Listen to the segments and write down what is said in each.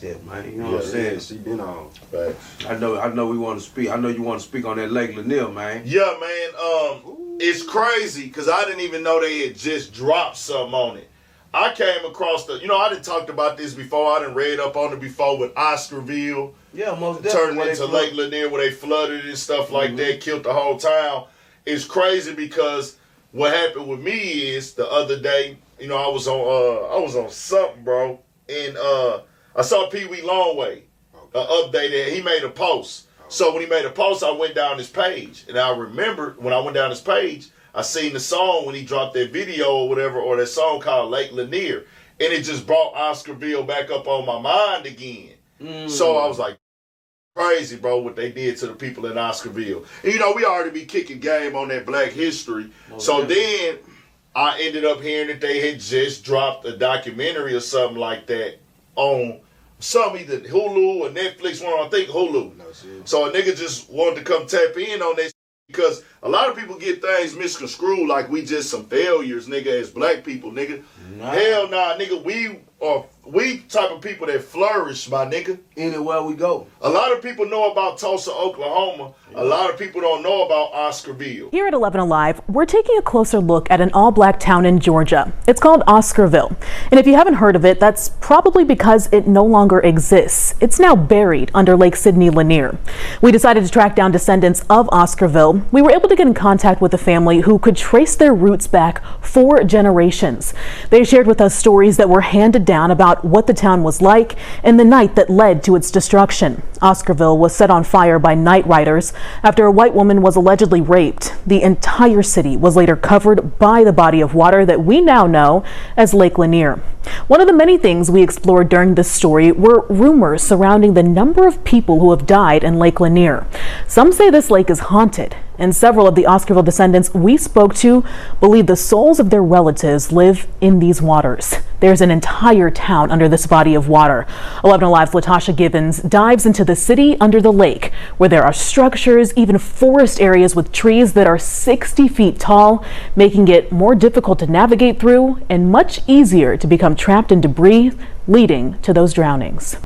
that, man. You know what I'm saying? Yeah, she been on. Right. I know we want to speak. I know you want to speak on that Lake Lanier, man. Yeah, man. It's crazy because I didn't even know they had just dropped something on it. I came across I done talked about this before. I done read up on it before with OSCARVILLE. Yeah, most definitely. Turned into Lake Lanier where they flooded and stuff like that, killed the whole town. It's crazy because what happened with me is the other day, I was on something, bro, and I saw Pee Wee Longway updated. He made a post. So when he made a post, I went down his page, and I remember when I went down his page, I seen the song when he dropped that video or whatever, or that song called Lake Lanier, and it just brought OSCARVILLE back up on my mind again. So I was like, crazy, bro, what they did to the people in OSCARVILLE. And, we already be kicking game on that Black history. Then I ended up hearing that they had just dropped a documentary or something like that on some either Hulu or Netflix, I think Hulu. So a nigga just wanted to come tap in on that because a lot of people get things misconstrued like we just some failures, nigga, as Black people, nigga. Hell nah, nigga, we type of people that flourish, my nigga. Anywhere we go. A lot of people know about Tulsa, Oklahoma. A lot of people don't know about OSCARVILLE. Here at 11 Alive, we're taking a closer look at an all-Black town in Georgia. It's called OSCARVILLE. And if you haven't heard of it, that's probably because it no longer exists. It's now buried under Lake Sidney Lanier. We decided to track down descendants of OSCARVILLE. We were able to get in contact with a family who could trace their roots back 4 generations. They shared with us stories that were handed down about what the town was like and the night that led to its destruction. OSCARVILLE was set on fire by night riders after a white woman was allegedly raped. The entire city was later covered by the body of water that we now know as Lake Lanier. One of the many things we explored during this story were rumors surrounding the number of people who have died in Lake Lanier. Some say this lake is haunted, and several of the OSCARVILLE descendants we spoke to believe the souls of their relatives live in these waters. There's an entire town under this body of water. 11 Alive's Latasha Gibbons dives into the city under the lake, where there are structures, even forest areas with trees that are 60 feet tall, making it more difficult to navigate through and much easier to become trapped in debris, leading to those drownings.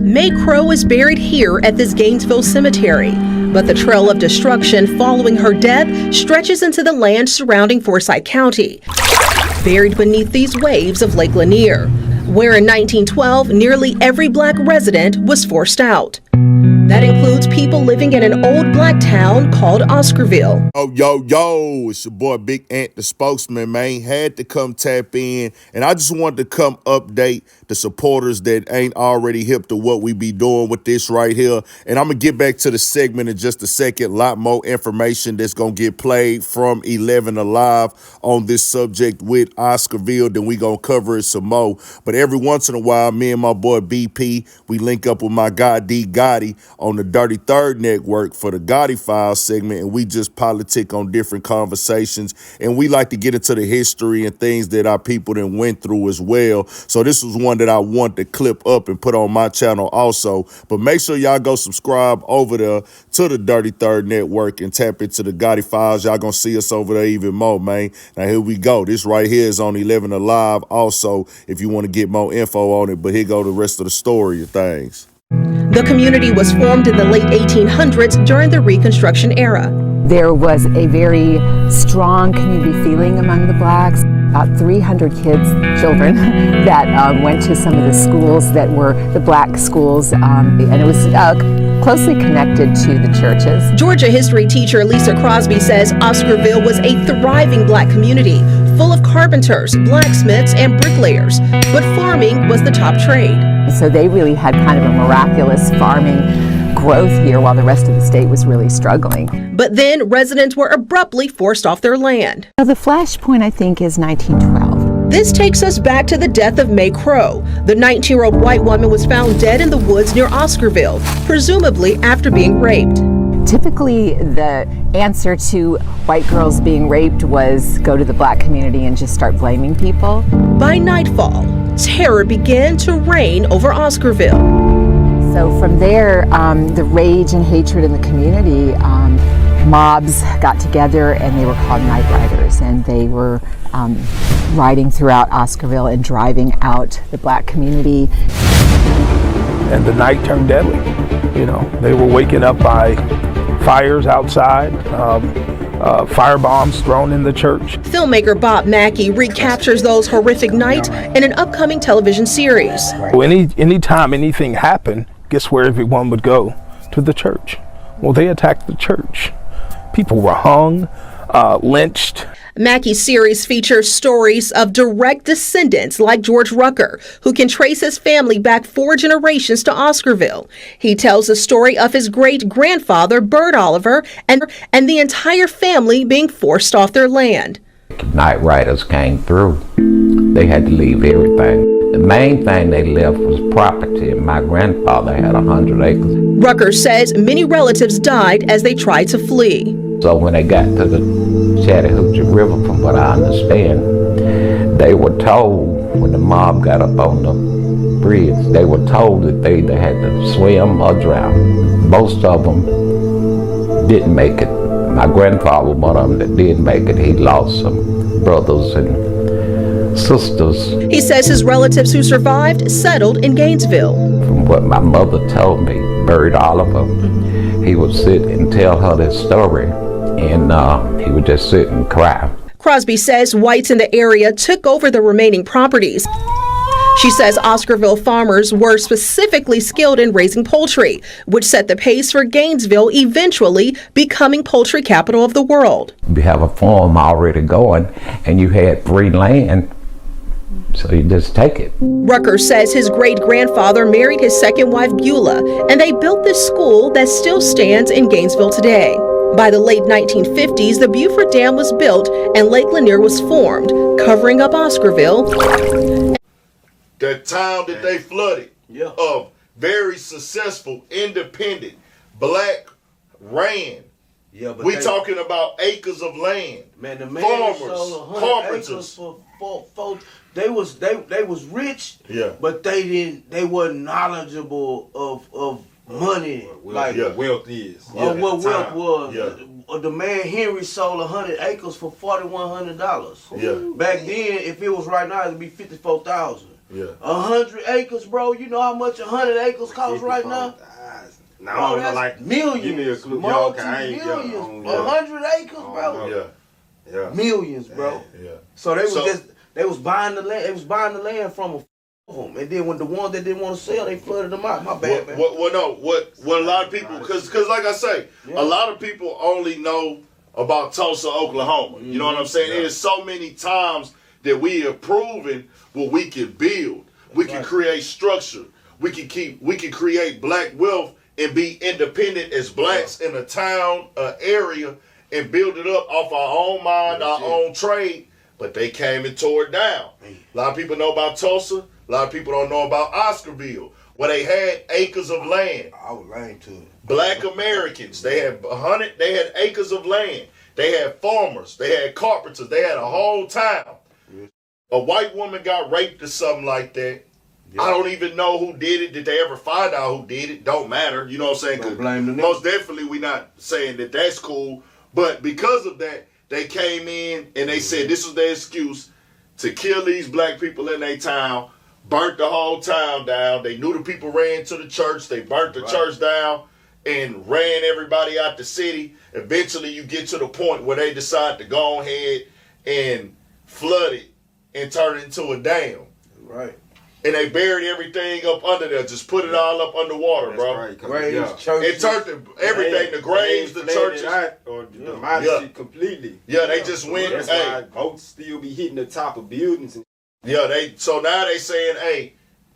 Mae Crow is buried here at this Gainesville cemetery, but the trail of destruction following her death stretches into the land surrounding Forsyth County, buried beneath these waves of Lake Lanier, where in 1912 nearly every Black resident was forced out. That includes people living in an old Black town called OSCARVILLE. Yo, it's your boy Big Ant, the spokesman, man. Had to come tap in, and I just wanted to come update the supporters that ain't already hip to what we be doing with this right here. And I'm going to get back to the segment in just a second. A lot more information that's going to get played from 11 Alive on this subject with OSCARVILLE. Then we going to cover it some more. But every once in a while, me and my boy BP, we link up with my guy D Gotti on the Dirty Third Network for the Gotti Files segment, and we just politic on different conversations, and we like to get into the history and things that our people done went through as well. So this was one that I want to clip up and put on my channel also. But make sure y'all go subscribe over there to the Dirty Third Network and tap into the Gotti Files. Y'all gonna see us over there even more, man. Now here we go. This right here is on 11 Alive also if you want to get more info on it. But here go the rest of the story of things. The community was formed in the late 1800s during the Reconstruction era. There was a very strong community feeling among the Blacks. About 300 children that went to some of the schools that were the Black schools, and it was closely connected to the churches. Georgia history teacher Lisa Crosby says OSCARVILLE was a thriving Black community, full of carpenters, blacksmiths, and bricklayers, but farming was the top trade. So they really had kind of a miraculous farming growth here while the rest of the state was really struggling. But then residents were abruptly forced off their land. Now, the flashpoint, I think, is 1912. This takes us back to the death of Mae Crow. The 19-year-old white woman was found dead in the woods near OSCARVILLE, presumably after being raped. Typically, the answer to white girls being raped was go to the Black community and just start blaming people. By nightfall, terror began to reign over OSCARVILLE. So from there, the rage and hatred in the community, mobs got together and they were called night riders, and they were riding throughout Oscarville and driving out the black community. And the night turned deadly. You know, they were waking up by fires outside, fire bombs thrown in the church. Filmmaker Bob Mackey recaptures those horrific nights in an upcoming television series. Anytime anything happened, guess where everyone would go? To the church. Well, they attacked the church. People were hung, lynched. Mackey's series features stories of direct descendants like George Rucker, who can trace his family back 4 generations to Oscarville. He tells the story of his great-grandfather, Bert Oliver, and the entire family being forced off their land. Night riders came through. They had to leave everything. The main thing they left was property, and my grandfather had 100 acres. Rucker says many relatives died as they tried to flee. So when they got to the Chattahoochee River, from what I understand, they were told, when the mob got up on the bridge, they were told that they either had to swim or drown. Most of them didn't make it. My grandfather was one of them that did make it. He lost some brothers and sisters. He says his relatives who survived settled in Gainesville. From what my mother told me, Bert Oliver, he would sit and tell her this story, and he would just sit and cry. Crosby says whites in the area took over the remaining properties. She says Oscarville farmers were specifically skilled in raising poultry, which set the pace for Gainesville eventually becoming poultry capital of the world. We have a farm already going, and you had free land, so you just take it. Rucker says his great-grandfather married his second wife, Beulah, and they built this school that still stands in Gainesville today. By the late 1950s, the Beaufort Dam was built and Lake Lanier was formed, covering up Oscarville. The town that they flooded, of very successful, independent, black ran. Yeah, but we talking about acres of land. Man, the man farmers, carpenters. For they was rich. Yeah. But they weren't knowledgeable of money. Like wealth is. What wealth was. Yeah. The man Henry sold 100 acres for $4,100. Yeah. Back then, if it was right now, it'd be $54,000. Yeah. 100 acres, bro. You know how much 100 acres cost right now? No, that's like millions. Give me a clue. Multi-millions. 100 acres, bro. Yeah. Millions, bro. Yeah. So they was buying the land. They was buying the land from them, and then when the ones that didn't want to sell, they flooded them out. My bad, man. What a lot of people, because like I say, a lot of people only know about Tulsa, Oklahoma. You know what I'm saying? There's so many times that we have proven what we can build. We can create structure. We can create black wealth and be independent as blacks in a town, area, and build it up off our own mind, our own trade. But they came and tore it down. A lot of people know about Tulsa. A lot of people don't know about Oscarville, where they had acres of land. I was lying to it. Black Americans, they had acres of land. They had farmers. They had carpenters. They had a whole town. A white woman got raped or something like that. I don't even know who did it. Did they ever find out who did it? Don't matter. You know what I'm saying? Don't blame the nigga. Most definitely we not saying that that's cool. But because of that, they came in and they said this was their excuse to kill these black people in their town, burnt the whole town down. They knew the people ran to the church. They burnt the church down and ran everybody out the city. Eventually you get to the point where they decide to go ahead and flood it and turn it into a dam. Right. And they buried everything up under there. Just put it all up underwater, bro. Right, Graves, churches. It turned everything, the graves, the churches. Or demolished it completely. Yeah, they just went, That's why boats still be hitting the top of buildings. So now they saying, hey,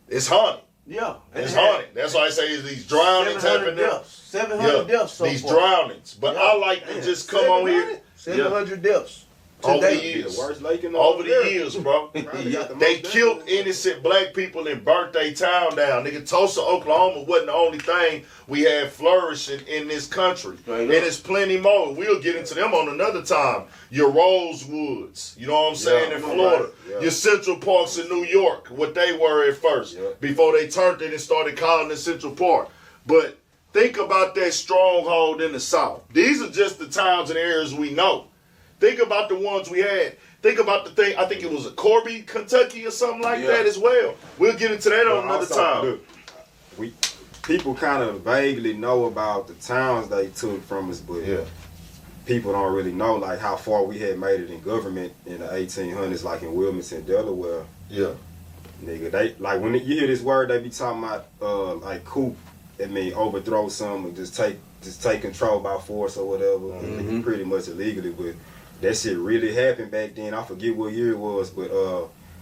it's haunted. Yeah. It's haunted. That's why I say these drownings happen there. 700 deaths so these far. drownings. But I like to just come on here. 700 deaths. Over the Today. years. The worst lake in Over the America. years, bro. They They killed innocent black people and burnt their town down. Nigga, Tulsa, Oklahoma wasn't the only thing we had flourishing in this country. And there's plenty more. We'll get into them on another time. Your Rosewoods, you know what I'm saying, in Florida. Your Central Parks in New York, what they were at first, before they turned it and started calling it Central Park. But think about that stronghold in the South. These are just the towns and areas we know. Think about the ones we had. Think about the thing. I think it was a Corby, Kentucky, or something like that as well. We'll get into that on another time. Look, people kind of vaguely know about the towns they took from us, but people don't really know like how far we had made it in government in the 1800s, like in Wilmington, Delaware. Yeah. Nigga, they like when you hear this word, they be talking about like coup. It mean overthrow something, just take control by force or whatever. Pretty much illegally, but that shit really happened back then. I forget what year it was, but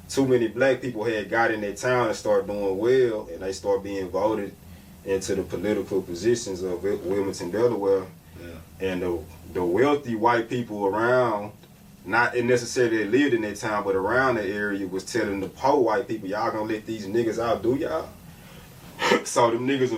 too many black people had got in their town and started doing well, and they start being voted into the political positions of Wilmington, Delaware. Yeah. And the wealthy white people around, not necessarily lived in their town, but around the area, was telling the poor white people, y'all gonna let these niggas outdo y'all? So them niggas,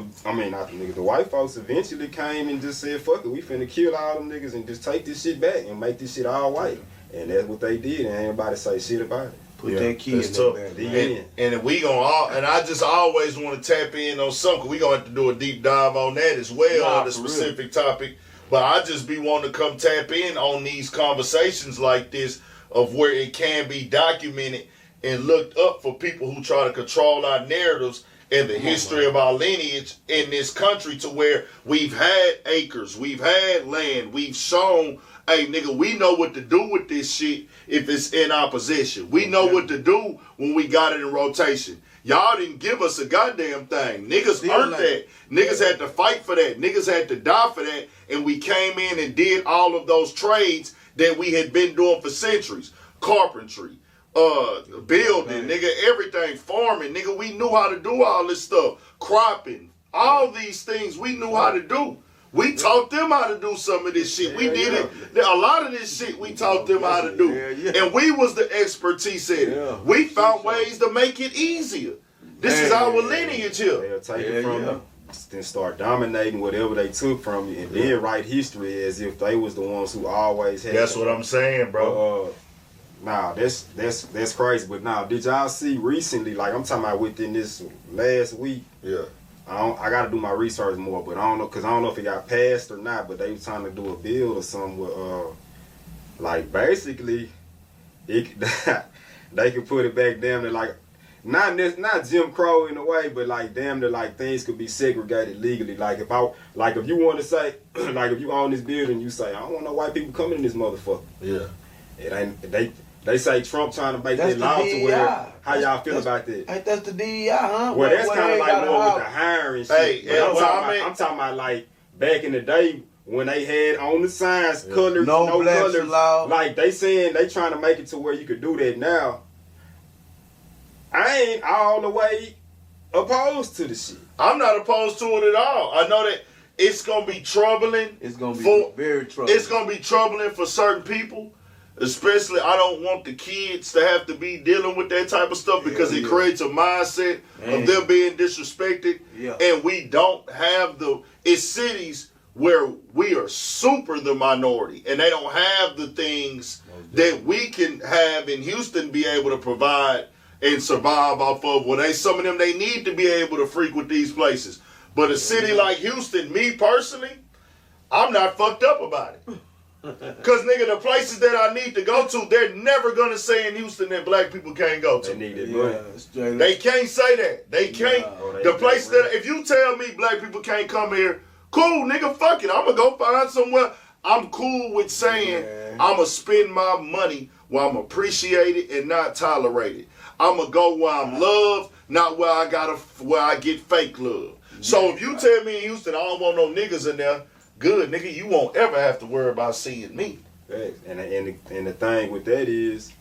not the niggas, the white folks eventually came and just said, fuck it, we finna kill all them niggas and just take this shit back and make this shit all white. And that's what they did, and ain't nobody say shit about it. Put that key in there. And we and I just always want to tap in on something. We gonna have to do a deep dive on that as well, on the specific topic. But I just be wanting to come tap in on these conversations like this of where it can be documented and looked up for people who try to control our narratives and the history of our lineage in this country, to where we've had acres, we've had land, we've shown, hey nigga, we know what to do with this shit if it's in our possession. We know what to do when we got it in rotation. Y'all didn't give us a goddamn thing. Niggas earned that. Niggas had to fight for that. Niggas had to die for that. And we came in and did all of those trades that we had been doing for centuries. Carpentry, building, nigga, everything, farming, nigga, we knew how to do all this stuff. Cropping, all these things we knew how to do. We taught them how to do some of this shit. We did it. A lot of this shit we taught them how to do. And we was the expertise at it. We found ways to make it easier. This is our lineage here. They'll take it from you, then start dominating whatever they took from you, and then write history as if they was the ones who always had. That's what I'm saying, bro. Nah, that's crazy. But now, did y'all see recently, like I'm talking about within this last week? Yeah. I gotta do my research more, but I don't know, cause I don't know if it got passed or not. But they was trying to do a bill or something with, like basically, they could put it back damn near like, not Jim Crow in a way, but like damn near like things could be segregated legally. Like if you want to say, like if you own this building, you say I don't want no white people coming in this motherfucker. Yeah. It ain't. They say Trump trying to make that law to where. How y'all feel about that? Ain't that's the DEI, huh? Well, that's kind of like more with the hiring shit. Hey, I'm talking about like back in the day when they had on the signs colors, no colors. Allowed. Like they saying they trying to make it to where you could do that now. I ain't all the way opposed to the shit. I'm not opposed to it at all. I know that it's gonna be troubling. It's gonna be very troubling. It's gonna be troubling for certain people. Especially, I don't want the kids to have to be dealing with that type of stuff because it creates a mindset of them being disrespected. Yeah. And we don't have it's cities where we are super the minority and they don't have the things that we can have in Houston be able to provide and survive off of. Well, some of them, they need to be able to frequent these places. But a city like Houston, me personally, I'm not fucked up about it. Cause nigga, the places that I need to go to, they're never gonna say in Houston that black people can't go to. They need it, money. They can't say that. They can't. The place that if you tell me black people can't come here, cool, nigga, fuck it. I'm gonna go find somewhere. I'm cool with saying I'm gonna spend my money where I'm appreciated and not tolerated. I'm gonna go where I'm loved, not where I get fake love. So if you tell me in Houston I don't want no niggas in there. Good, nigga, you won't ever have to worry about seeing me. And the thing with that is,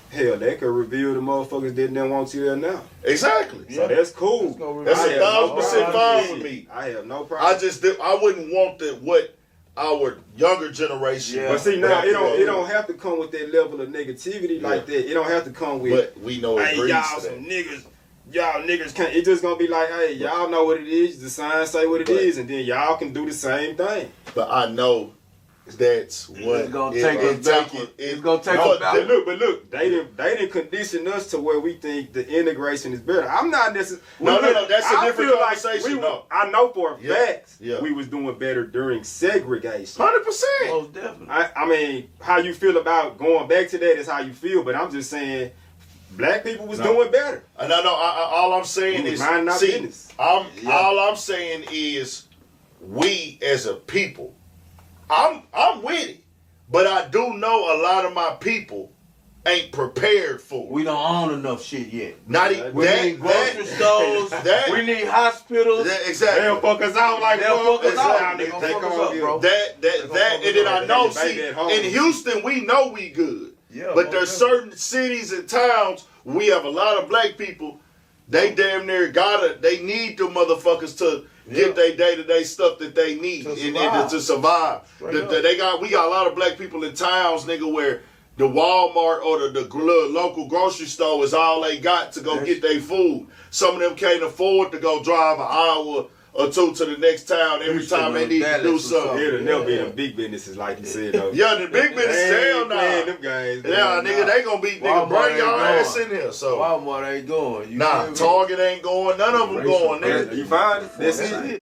hell, that could reveal the motherfuckers that didn't want you there now. Exactly. So that's cool. That's 1,000% fine with me. I have no problem. I wouldn't want what our younger generation. But see, now it don't have to come with that level of negativity like that. It don't have to come with. But we know it hey, y'all some niggas. Y'all niggas can't. It's just gonna be like, hey, y'all know what it is. The signs say what it is, and then y'all can do the same thing. But I know That's what it's gonna take us back. It's gonna take us back. But look, they didn't condition us to where we think the integration is better. I'm not necessarily. No. That's a different conversation. I know for a fact we was doing better during segregation. 100%. Most definitely. I mean, how you feel about going back to that is how you feel, but I'm just saying, black people was doing better. No. All I'm saying is, all I'm saying is, we as a people. I'm with it, but I do know a lot of my people ain't prepared for it. We don't own enough shit yet. Not even we need grocery stores. We need hospitals. Exactly. They'll fuck us out like they'll fuck us out. They fuck us up, bro. That, and then I know. See, in Houston, we know we good. Yeah, but there's certain cities and towns we have a lot of black people. They damn near they need them motherfuckers to get their day-to-day stuff that they need to survive. We got a lot of black people in towns, nigga, where the Walmart or the local grocery store is all they got to go get their food. Some of them can't afford to go drive an hour or two to the next town every time they need to do something. It'll never be them big businesses like you said, though. Yeah, the big businesses, hell nah. Them guys, yeah, nigga, they gonna be, nigga, bring y'all ass in here. So Walmart ain't going. Target ain't going. None of them going, nigga. You find it? That's it.